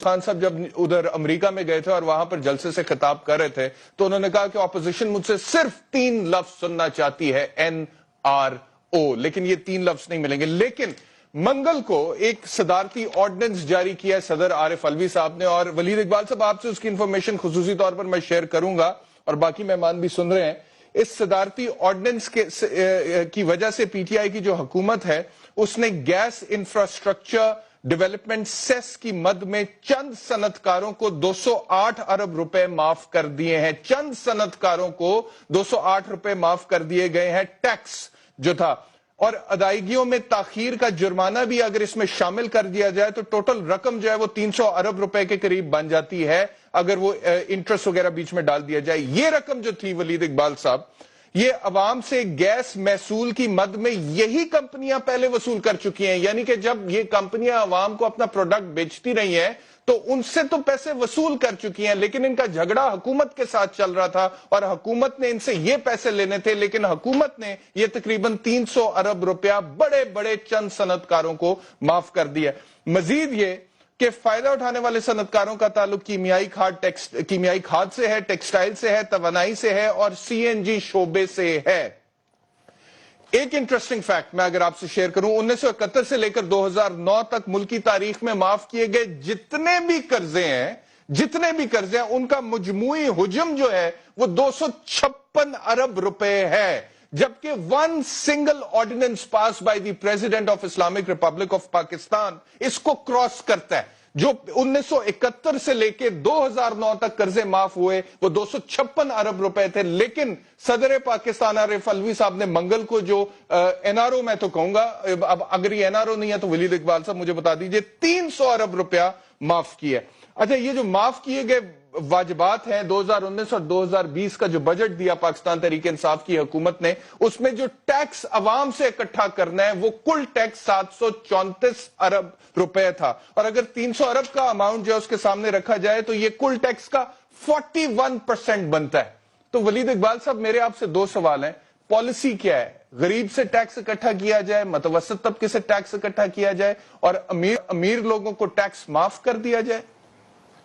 खान साहब जब उधर अमेरिका में गए थे और वहां पर जलसे से खिताब कर रहे थे तो उन्होंने कहा कि ऑपोजिशन मुझसे सिर्फ 3 लफ्ज सुनना चाहती है, NRO, लेकिन ये 3 लफ्ज नहीं मिलेंगे। लेकिन मंगल को एक सदारती ऑर्डिनेंस जारी किया है सदर आरिफ अलवी साहब ने, और वलीद इकबाल साहब आपसे उसकी इंफॉर्मेशन खुसूसी तौर पर मैं शेयर करूंगा और बाकी मेहमान भी सुन रहे हैं। इस सदारती ऑर्डिनेंस की वजह से पीटीआई की जो हुकूमत है उसने गैस इंफ्रास्ट्रक्चर डेवलपमेंट सेस की मद में चंद सनतकारों को 208 अरब रुपए माफ कर दिए हैं। चंद सनतकारों को 208 रुपए माफ कर दिए गए हैं टैक्स जो था, और अदायगियों में ताखीर का जुर्माना भी अगर इसमें शामिल कर दिया जाए तो टोटल रकम जो है वो 300 अरब रुपए के करीब बन जाती है अगर वो इंटरेस्ट वगैरह बीच में डाल दिया जाए। ये रकम जो थी वलीद इकबाल साहब, ये अवाम से गैस महसूल की मद में यही कंपनियां पहले वसूल कर चुकी हैं। यानी कि जब ये कंपनियां अवाम को अपना प्रोडक्ट बेचती रही हैं तो उनसे तो पैसे वसूल कर चुकी हैं, लेकिन इनका झगड़ा हुकूमत के साथ चल रहा था और हुकूमत ने इनसे ये पैसे लेने थे, लेकिन हुकूमत ने ये तकरीबन 300 अरब रुपया बड़े बड़े चंद सनतकारों को माफ कर दिया। मजीद ये कि फायदा उठाने वाले सनतकारों का ताल्लुक कीमियाई खाद से है, टेक्सटाइल से है, तवानाई से है और CNG शोबे से है। एक इंटरेस्टिंग फैक्ट मैं अगर आपसे शेयर करूं, 1971 से लेकर 2009 तक मुल्की तारीख में माफ किए गए जितने भी कर्जे हैं उनका मजमूई हुजम जो है वो 256 अरब रुपए है, जबकि one single ordinance pass by the president of Islamic Republic of Pakistan इसको क्रॉस करता है। जो 1971 से लेके 2009 तक कर्जे माफ हुए वो 256 अरब रुपए थे, लेकिन सदर पाकिस्तान आरिफ अलवी साहब ने मंगल को जो NRO, मैं तो कहूंगा, अब अगर ये NRO नहीं है तो वलीद इकबाल साहब मुझे बता दीजिए, 300 अरब रुपया माफ किया। अच्छा, ये जो माफ किए गए वाजिबात हैं 2019 और 2020 का जो बजट दिया पाकिस्तान तहरीक इंसाफ की हुकूमत ने, उसमें जो टैक्स अवाम से इकट्ठा करना है वो कुल टैक्स 734 अरब रुपए था, और अगर 300 अरब का अमाउंट जो है उसके सामने रखा जाए तो ये कुल टैक्स का 41% बनता है। तो वलीद इकबाल साहब, मेरे आपसे 2 सवाल हैं। पॉलिसी क्या है? गरीब से टैक्स इकट्ठा किया जाए, मुतवस्सित तबके से टैक्स इकट्ठा किया जाए और अमीर लोगों को टैक्स माफ कर दिया जाए,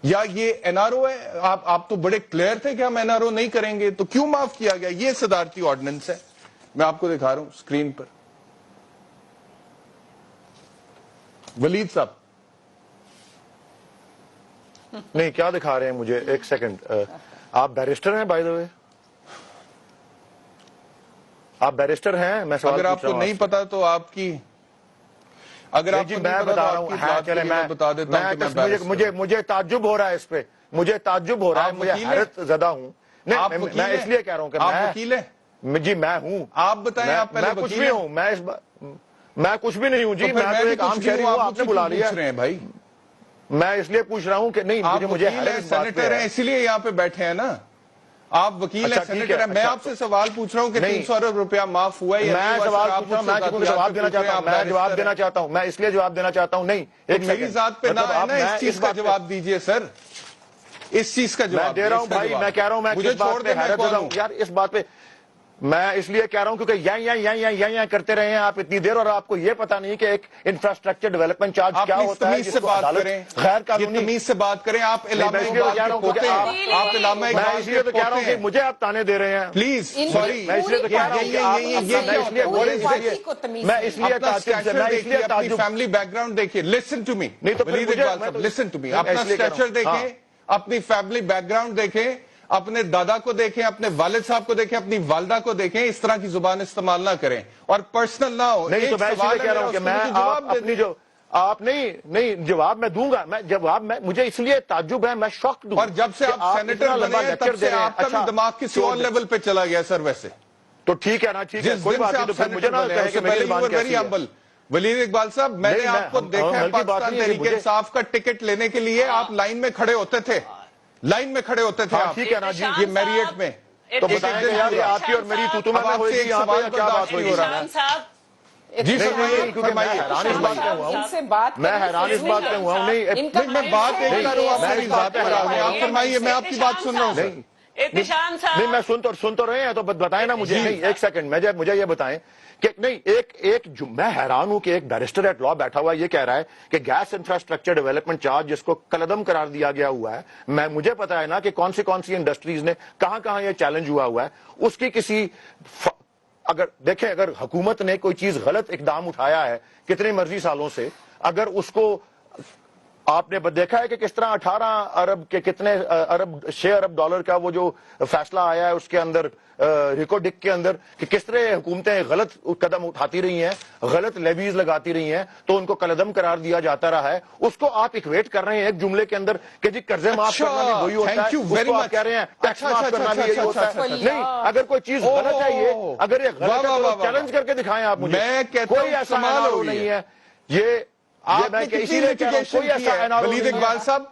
या ये NRO है? आप तो बड़े क्लियर थे कि हम NRO नहीं करेंगे, तो क्यों माफ किया गया? ये सदारती ऑर्डिनेंस है, मैं आपको दिखा रहा हूं स्क्रीन पर। वलीद साहब, नहीं क्या दिखा रहे हैं मुझे? एक सेकंड, आप बैरिस्टर हैं बाय द वे? आप बैरिस्टर हैं? मैं अगर आपको नहीं पता तो आपकी, अगर आप मैं बता रहा हूँ, मैं बता देता हूँ, मुझे ताज्जुब हो रहा है इस पे, मुझे ताज्जुब हो रहा है, मुझे हैरत ज़दा हूँ। मैं इसलिए कह रहा हूँ कि आप वकील हैं? जी मैं हूँ। आप बताएं, आप पहले कुछ भी हूँ, मैं कुछ भी नहीं हूँ जी, मैं तो एक आम शहरी हूँ, आपने बुला लिया है भाई। मैं इसलिए पूछ रहा हूँ कि नहीं, मुझे सेनेटर है इसीलिए यहाँ पे बैठे हैं ना, आप वकील हैं, सेनेटर है। मैं आपसे सवाल पूछ रहा हूँ कि 300 अरब रुपया माफ हुआ है? मैं सवाल पूछ रहा हूँ, मैं जवाब देना चाहता हूँ, मैं जवाब देना चाहता हूँ, मैं इसलिए जवाब देना चाहता हूँ। नहीं, एक मेरी जात पे ना है ना, इस चीज का जवाब दीजिए सर, इस चीज का जवाब दे रहा हूँ भाई। मैं कह रहा हूँ, मैं मुझे छोड़ दे, यार इस बात पे मैं इसलिए कह रहा हूं क्योंकि यहाँ करते रहे हैं आप इतनी देर, और आपको ये पता नहीं कि एक इंफ्रास्ट्रक्चर डेवलपमेंट चार्ज क्या होता है, से बात करें, गैर कानूनी तमीज से बात करें। आप इलामा इकबाल के पोते, आप इलामा इकबाल, मैं इसलिए तो कह रहा हूं कि मुझे आप ताने दे रहे हैं। प्लीज सॉरी, मैं इसलिए तो कह रहा हूं कि फैमिली बैकग्राउंड देखिए, लिसन टू मी, नहीं तो लिसन टू मी, अपना स्ट्रक्चर देखें, अपनी फैमिली बैकग्राउंड देखें, अपने दादा को देखें, अपने वालिद साहब को देखें, अपनी वालदा को देखें, इस तरह की जुबान इस्तेमाल ना करें और पर्सनल ना हो। नहीं तो मैं इसलिए कह रहा हूं कि मैं अपनी जो आप नहीं जवाब मैं दूंगा, मैं मुझे इसलिए ताज्जुब है, मैं शॉक्ड हूं। और जब से आप सेनेटर बने हैं तब से आपका भी दिमाग किसी और लेवल पे चला गया सर। वैसे तो ठीक है ना, ठीक है, कोई बात नहीं, तो फिर मुझे ना कहे कि मेरी बात कैसी है। वलीद इकबाल साहब, मैंने आपको देखा है पाकिस्तान तहरीक इंसाफ का टिकट लेने के लिए आप लाइन में खड़े होते थे, लाइन में खड़े होते थे आप, ठीक है ना जी, ये मैरियट में। तो बताएंगे यार ये आपकी और मेरी तूतुमा में होगी, यहाँ पे क्या बात हो रहा है जी सर? क्योंकि मैं हैरान इस बात पे हुआ हूँ, मैं हैरान इस बात पे हुआ हूँ। नहीं मैं बात एक कर रहा हूँ, आप फरमाइए, मैं आपकी बात सुन रहा हूँ। احتشام صاحب نہیں، میں سن تو رہے ہیں تو بتائیں نا مجھے. نہیں، ایک سیکنڈ مجھے یہ بتائیں کہ نہیں میں حیران ہوں کہ ایک بیرسٹر ایٹ لا بیٹھا ہوا یہ کہہ رہا ہے کہ گیس انفراسٹرکچر ڈیولپمنٹ چارج جس کو کلعدم قرار دیا گیا ہوا ہے، مجھے پتا ہے نا کہ کون سی انڈسٹریز نے کہاں یہ چیلنج ہوا ہے. اس کی کسی اگر حکومت نے کوئی چیز غلط اقدام اٹھایا ہے کتنے مرضی سالوں سے، اگر اس کو آپ نے دیکھا ہے کہ کس طرح 18 ارب کے کتنے ارب 6 ارب ڈالر کا وہ جو فیصلہ آیا ہے اس کے اندر ریکو ڈک کے اندر، کہ کس طرح حکومتیں غلط قدم اٹھاتی رہی ہیں، غلط لیویز لگاتی رہی ہیں تو ان کو کلعدم قرار دیا جاتا رہا ہے. اس کو آپ اکویٹ کر رہے ہیں ایک جملے کے اندر کہ جی قرضے معاف کرنا بھی وہی ہوتا ہے، اس کو آپ کہہ رہے ہیں ٹیکس معاف کرنا بھی یہی ہوتا ہے. نہیں، اگر کوئی چیز غلط ہے اگر یہ غلط ہے تو چیلنج کر کے دکھائیں آپ مجھے. کوئی ایسا NRO نہیں ہے یہ. آپ نے کتنی لٹیگیشن کی ہے ولید اقبال صاحب؟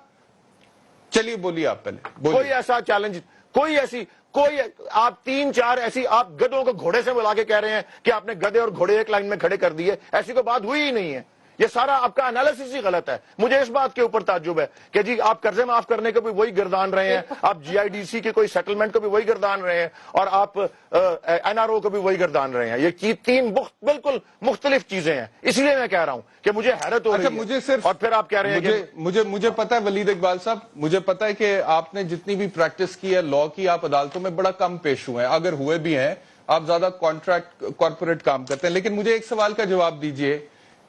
چلیے بولیے آپ پہلے. کوئی ایسا چیلنج، کوئی آپ 3-4 ایسی آپ گدوں کو گھوڑے سے ملا کے کہہ رہے ہیں کہ آپ نے گدے اور گھوڑے ایک لائن میں کھڑے کر دیے، ایسی کوئی بات ہوئی ہی نہیں ہے. یہ سارا آپ کا انالیسس ہی غلط ہے. مجھے اس بات کے اوپر تعجب ہے کہ جی آپ قرضے معاف کرنے کو بھی وہی گردان رہے ہیں، آپ GIDC کے کوئی سیٹلمنٹ کو بھی وہی گردان رہے ہیں، اور آپ NRO کو بھی وہی گردان رہے ہیں. یہ 3 بالکل مختلف چیزیں ہیں. اس لیے میں کہہ رہا ہوں کہ مجھے حیرت ہو رہی ہے. مجھے صرف، اور پھر آپ کہہ رہے ہیں کہ مجھے پتا ہے ولید اقبال صاحب، مجھے پتا ہے کہ آپ نے جتنی بھی پریکٹس کی ہے لا کی، آپ عدالتوں میں بڑا کم پیش ہوئے ہیں، اگر ہوئے بھی ہیں آپ زیادہ کانٹریکٹ کارپوریٹ کام کرتے ہیں. لیکن مجھے ایک سوال کا جواب دیجئے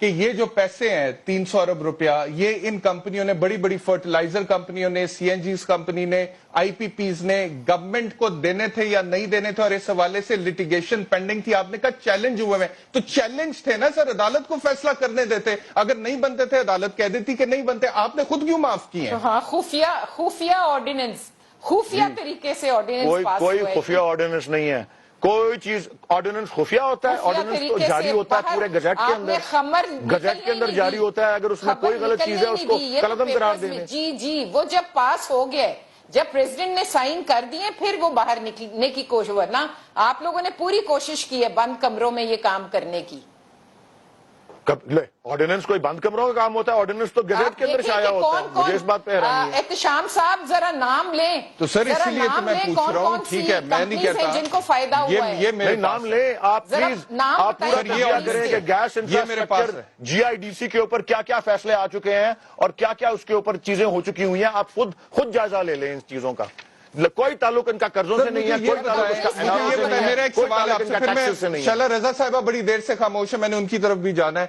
کہ یہ جو پیسے ہیں 300 ارب روپیہ، یہ ان کمپنیوں نے، بڑی بڑی فرٹیلائزر کمپنیوں نے، CNGs کمپنی نے، IPPs نے گورنمنٹ کو دینے تھے یا نہیں دینے تھے؟ اور اس حوالے سے لٹیگیشن پینڈنگ تھی، آپ نے کہا چیلنج ہوئے ہیں، تو چیلنج تھے نا سر، عدالت کو فیصلہ کرنے دیتے. اگر نہیں بنتے تھے عدالت کہہ دیتی کہ نہیں بنتے، آپ نے خود کیوں معاف کیے ہیں؟ ہاں، خفیہ آرڈیننس، خفیہ طریقے سے آرڈیننس پاس کوئی ہوئے. خفیہ آرڈیننس نہیں ہے. کوئی چیز آرڈیننس خفیہ ہوتا ہے؟ آرڈیننس تو جاری ہوتا ہے پورے گزٹ کے اندر، گزٹ کے اندر جاری ہوتا ہے. اگر اس میں کوئی غلط چیز ہے اس کو قلعدم قرار دیں. جی وہ جب پاس ہو گئے، جب پریزیڈنٹ نے سائن کر دیے، پھر وہ باہر نکلنے کی کوشش، ورنہ آپ لوگوں نے پوری کوشش کی ہے بند کمروں میں یہ کام کرنے کی. آرڈیننس کوئی بند کمروں کا کام ہوتا ہے؟ آرڈیننس تو گزٹ کے اندر شائع ہوتا ہے. مجھے اس بات پہ حیرانی ہے. احتشام صاحب ذرا نام لیں تو سر اسی لیے تو میں پوچھ رہا ہوں. ٹھیک ہے، میں نہیں کہتا جن کو فائدہ ہوا ہے. یہ میرے نام لیں آپ پلیز. آپ پورا تجزیہ کریں کہ گیس انفراسٹرکچر GIDC کے اوپر کیا کیا فیصلے آ چکے ہیں اور کیا کیا اس کے اوپر چیزیں ہو چکی ہوئی ہیں. آپ خود جائزہ لے لیں ان چیزوں کا. کوئی تعلق ان کا قرضوں سے نہیں ہے، کوئی تعلق اس کا NRO سے نہیں ہے، میرا ایک کوئی سوال تعلق آپ ان سے، کا پھر میں ٹیکسز سے نہیں ہے. انشاءاللہ رضا صاحبہ بڑی دیر سے خاموش ہے، میں نے ان کی طرف بھی جانا ہے.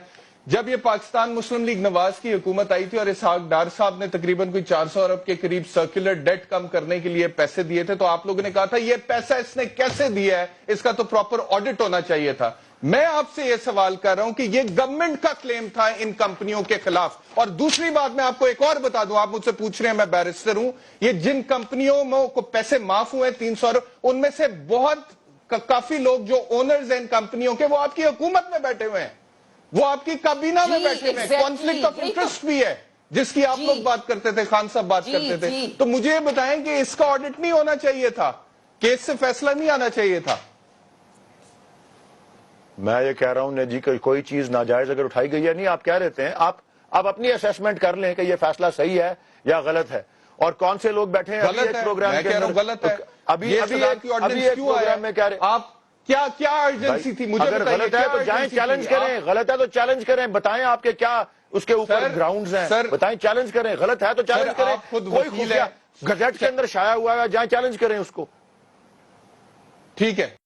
جب یہ پاکستان مسلم لیگ نواز کی حکومت آئی تھی اور اسحاق ڈار صاحب نے تقریباً کوئی 400 ارب کے قریب سرکولر ڈیٹ کم کرنے کے لیے پیسے دیے تھے، تو آپ لوگوں نے کہا تھا یہ پیسہ اس نے کیسے دیا ہے، اس کا تو پراپر آڈٹ ہونا چاہیے تھا. میں آپ سے یہ سوال کر رہا ہوں کہ یہ گورنمنٹ کا کلیم تھا ان کمپنیوں کے خلاف. اور دوسری بات میں آپ کو ایک اور بتا دوں، آپ مجھ سے پوچھ رہے ہیں، میں بیرسٹر ہوں، یہ جن کمپنیوں کو پیسے معاف ہوئے 300 ارب، ان میں سے کافی لوگ جو اونرز ہیں ان کمپنیوں کے، وہ آپ کی حکومت میں بیٹھے ہوئے ہیں، وہ آپ کی کابینہ میں بیٹھے ہوئے ہیں. کانفلکٹ آف انٹرسٹ بھی ہے جس کی آپ لوگ بات کرتے تھے، خان صاحب بات کرتے تھے. تو مجھے یہ بتائیں کہ اس کا آڈٹ نہیں ہونا چاہیے تھا، کیس سے فیصلہ نہیں آنا چاہیے تھا؟ میں یہ کہہ رہا ہوں جی کوئی چیز ناجائز اگر اٹھائی گئی ہے، نہیں آپ کہہ رہے ہیں، آپ اپنی اسیسمنٹ کر لیں کہ یہ فیصلہ صحیح ہے یا غلط ہے. اور کون سے لوگ بیٹھے ہیں ابھی ایک پروگرام کے اندر؟ غلط ہے. ابھی ایک پروگرام میں کہہ رہے ہیں کیا ارجنسی تھی؟ مجھے اگر غلط ہے تو جائیں چیلنج کریں، غلط ہے تو چیلنج کریں، بتائیں آپ کے کیا اس کے اوپر گراؤنڈز ہیں، بتائیں چیلنج کریں. غلط ہے تو چیلنج کریں. کوئی خفیہ گزٹ کے اندر شائع ہوا ہے، جائیں چیلنج کریں اس کو. ٹھیک ہے.